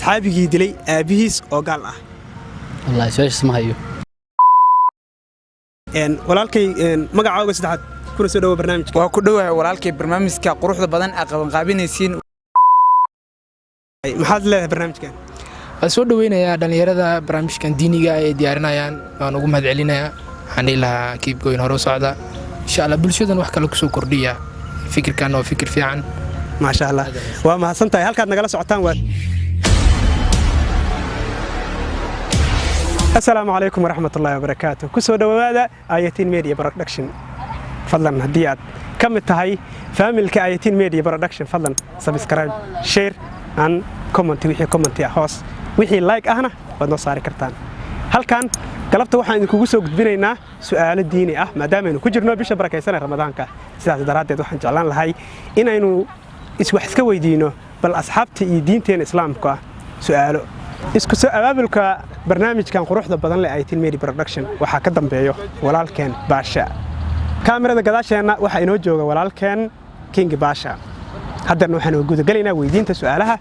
asxaabigii dilay aabihiis oo gaal ah wallahi su'aashaas ma hayo walaalkay magacaaga saddexaad kuna soo dhawo barnaamijka waa ku dhawahay walaalkay barnaamijka quruxda badan qaban qaabinaysiin maxaad leedahay barnaamijkan soo dhaweynayaa dhalinyarada barnaamijkan diiniga ay diyaarinayaan waan ugu mahadcelinayaa waxaan dhihi lahaa keep going hore u socda insha allah bulshadan wax kale kusoo kordhiya fikirkan waa fikir fiican maasha allah waa mahadsantahay halkaad nagala socotaan waa السلام عليكم ورحمة الله وبركاته كسو دوادا آيتين ميديا برودكشن فضلا هديات كم التهي فامل كآيتين ميديا برودكشن فضلا سبسكرايب شير ان كومنت وحي كومنت يا هوس وحي لايك اهنا ودنو صاري كرتان هل كان قلبت waxaan idinku soo gudbinaynaa su'aalo diini ah maadaama aynu ku jirno bisha barakeysan Ramadaanka sidaas daraadeed waxaan jeclaan lahay in aynu wax iska weydiino bal asxaabta iyo diinteena islaamka su'aalo isku soo abaabulka barnaamijkan quruxda badan leh AYTN Media Production waxa ka dambeeyo walaalkeen Baasha kaamirada gadaasheena waxa inoo jooga walaalkeen King Baasha haddana waxaan ugu gudagalaynaa weydiinta su'aalaha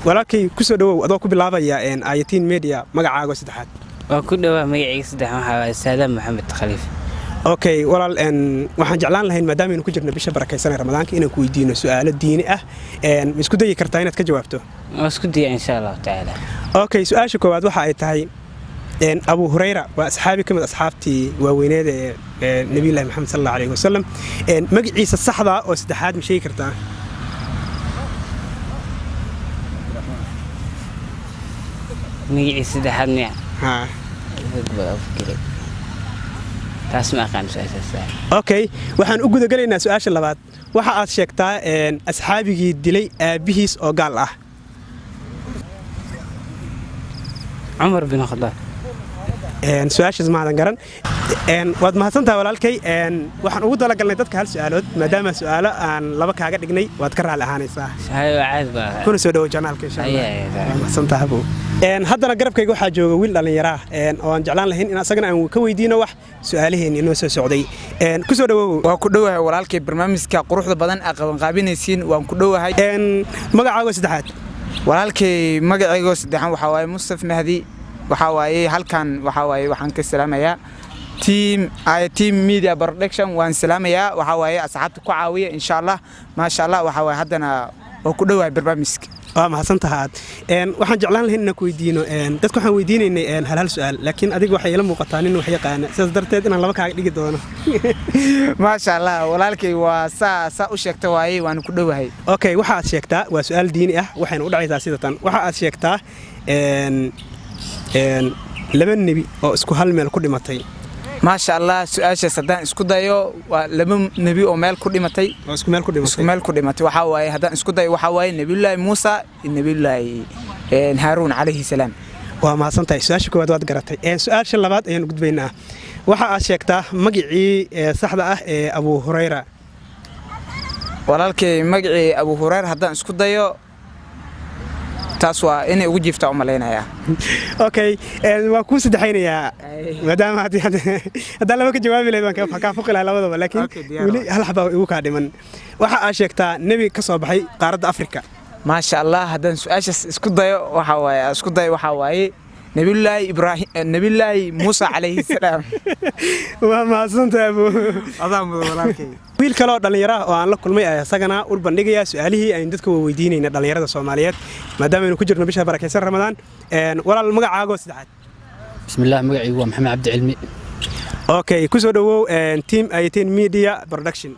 walaalkay ku soo dhawow adoo ku bilaabaya AYTN Media magacaaga saddexaad waa ku dhawaa magacayga saddex waxa Saadam Maxamed Khaliif okay walaal waxaan jeclaan lahayn maadaama aynu ku jirno bisha barakeysan Ramadaanka inaan ku weydiino su'aalo diini ah isku day kartaa inaad ka jawaabto اسكو دي ان شاء الله تعالى اوكي سؤال كواد waxa ay tahay Abu Hurayra waa asxaabi kamid asxaabtii waaweyneed ee Nabi Muhammad sallallahu alayhi wasallam magaciisa saxda oo saddexaad ma sheegi kartaa magaciisa saddexaad miya ha taas ma aqaan su'aasha okay waxaan u gudagalaynaa su'aasha labaad waxa aad sheegtaa asxaabigii dilay aabihiis oo gaal ah عمر بن الخطاب سؤاشز ما هذا قرن واد ما هسنتها walaalkay waxaan ugu dalagalnay dadka hal su'aalood maadaama su'aalo aan laba kaaga dhignay waad ka raali ahaanaysaa hayo caad baa kuna soo dhawo janaalka insha Allah ma santahay buu haddana garabkayga waxa jooga wiil dhalinyaro ah oo aan jeclaan lahayn in asagana aan ka weydiino wax su'aalaheena inoo soo socday ku soo dhawo waa ku dhawahay walaalkay barnaamijka quruxda badan qaban qaabinaysiin waan ku dhawahay magacaaga saddexaad walaalkay magacayga saddexan waxa waaye Mustafa Mahdi waxa waaye halkan waxa waaye waxaan ka salaamayaa AYTN Media Production waan salaamayaa waxa waaye asxaabta ku caawiya insha Allah ma sha Allah waxa waaye haddana oo ku dhawaay barnaamijka ma hasantahay waxaan jeclaan lahayn inaan ku weydiino dadku waxaan weydiinaynay hal su'aal laakiin adiga waxay ila muuqataa in wax yaqaan sidaas darteed inaan laba kaaga dhigi doono ma sha Allah walaalkay waa saa u sheegtay waaye waan ku dhawahay okay waxa aad sheegtaa waa su'aal diini ah waxayna u dhacaysaa sida tan waxa aad sheegtaa laba nabi oo isku hal meel ku dhimatay ما شاء الله سؤاشة صدق اسكو دايو لما نبي أمال كل متى اسكو مال كل متى اسكو مال كل متى وحواي هذا اسكو دايو وحواي نبي الله موسى النبي الله هارون عليه السلام وما سنتي سؤاشة كواد واد قرأتي سؤال شلبات قد بينا وحا أشيكته مجيء صحبة أبو هريرة ولكن مجيء أبو هريرة هذا اسكو دايو تاسوا إني وجفت عملينا يا أوكي وأكون سدحين يا مدام هذا لما كجواب لي بنك فكافق له لوضع لكن ولي هل حبا يوكاد من وحا أشيكتا نبي كصباحي قارد أفريقيا ما شاء الله هذا سؤال اسكو دايو وحواي اسكو دايو وحواي نبي الله إبراهيم نبي الله موسى عليه السلام وما صنت أبو أضام ولكن wiil kale oo dhalinyaro ah oo aan la kulmay ayaa sagana ul bandhigaya su'aalihii ay dadku weydiinayna dhalinyarada Soomaaliyeed maadaama aynu ku jirno bisha barakeysan Ramadaan walaal magacaaga saddexaad bismillaah magacaygu waa Maxamed Cabdi Cilmi okay ku soo dhawow team AYTN Media Production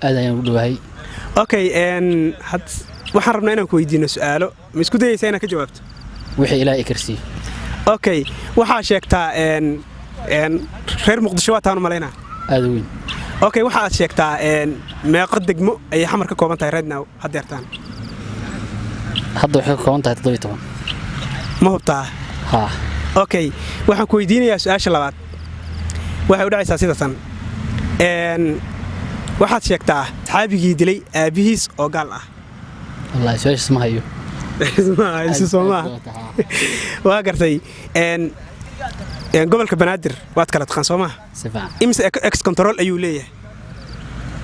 aad ayaan u dhawahay okay waxaan rabnaa inaan ku weydiino su'aalo ma isku dayaysaa inaad ka jawaabto wixii Ilaahay karsiyo okay waxa sheegtaa reer Muqdisho waa taan maleynaa aad weyn okay waxa aad sheegtaa meeqa degmo ay xamar ka kooban tahay right now hadeertaan hadda waxay ka kooban tahay 17 ma hubtaa ha okay waxaan ku weydiinayaa su'aasha labaad waxay u dhacaysaa sida tan waxaad sheegtaa asxaabigii dilay aabihiis oo gaal ah wallahi su'aashaas ma hayo waa gartay gobolka Banaadir waad kala taqaan Soomaa sifaan imse ex control ayuu leeyahay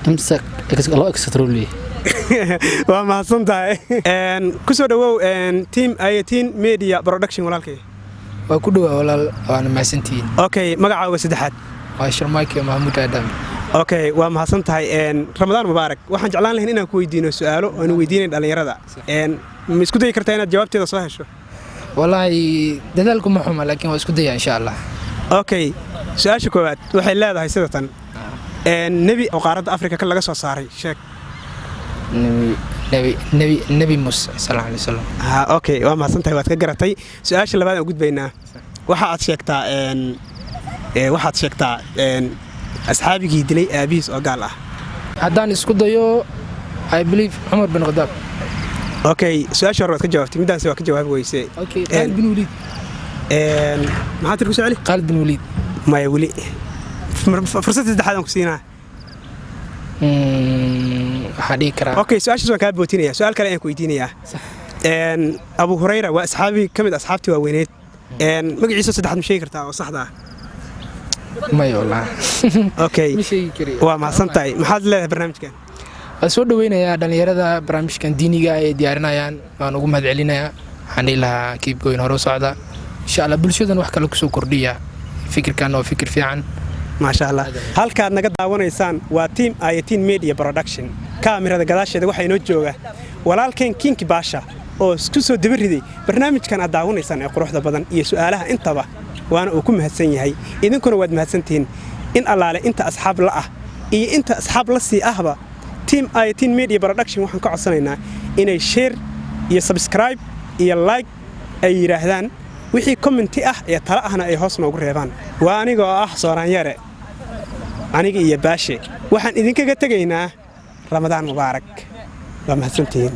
imse ex control leeyahay waa mahadsan tahay ku soo dhawow team ayatiin media production walaalkay waa ku dhawaa walaal waana mahadsantihiin okay magacaaga saddexaad waa Sharmaake Mahmoud Adam okay waa mahadsan tahay Ramadaan mubaarak waxaan jeclaan lahayn inaan ku weydiino su'aalo oo aan weydiinay dhalinyarada ma isku day kartaa inaad jawaabteeda soo hesho wallahi dadaalku ma xuma laakiin waa isku daya insha Allah okay su'aasha koowaad waxay leedahay sida tan nabi oo qaaradda Afrika ka laga soo saaray sheeg nabi Musa sallallahu alayhi wasallam okay waa mahadsan tahay waad ka garatay su'aasha labaad aan gudbaynaa waxaad sheegtaa asxaabigii dilay aabihiis oo gaal ah haddaan isku dayo I believe Umar bin Khattab okay su'aasha hore waad ka jawaabtay midaanse waa ka jawaabi weysay okay Khalid bin Walid maxaad tirku socoli Khalid bin Walid maya weli fursad saddexaad aan ku siinaa waxaa dhihi karaa okay su'aashaas waan kaa bootinayaa su'aal kale ayaan ku weydiinayaa Abu Hurayra waa asxaabi ka mid asxaabtii waaweyneed magaciisa saddexaad ma sheegi kartaa oo saxda ah mayo wallah okay waa mahadsan tahay maxaad leedahay barnaamijkan waan soo dhaweynayaa dhalinyarada barnaamijkan diiniga ay diyaarinayaan waan ugu mahadcelinayaa waxaan dhihi lahaa keep going hore u socda insha Allah bulshadan wax kale kusoo kordhiya fikirkan oo fikir fiican maasha Allah halkaad naga daawanaysaan waa team ayatiin media production kaamirada gadaasheeda waxaa inoo jooga walaalkeen Kinki Baasha oo isku soo dabariday barnaamijkan aad daawanaysaan ee quruxda badan iyo su'aalaha intaba waana uu ku mahadsan yahay idinkuna waad mahadsantihiin in allaale inta asxaab la ah iyo inta asxaab la sii ahba team ayatiin media production waxaan ka codsanaynaa inay share iyo subscribe iyo like ay yiraahdaan wixii commenti ah ee tala ahna ay hoos noogu reebaan waa aniga oo ah Sooraan Yare aniga iyo Baashe waxaan idinkaga tagaynaa Ramadaan mubaarak waa mahadsantihiin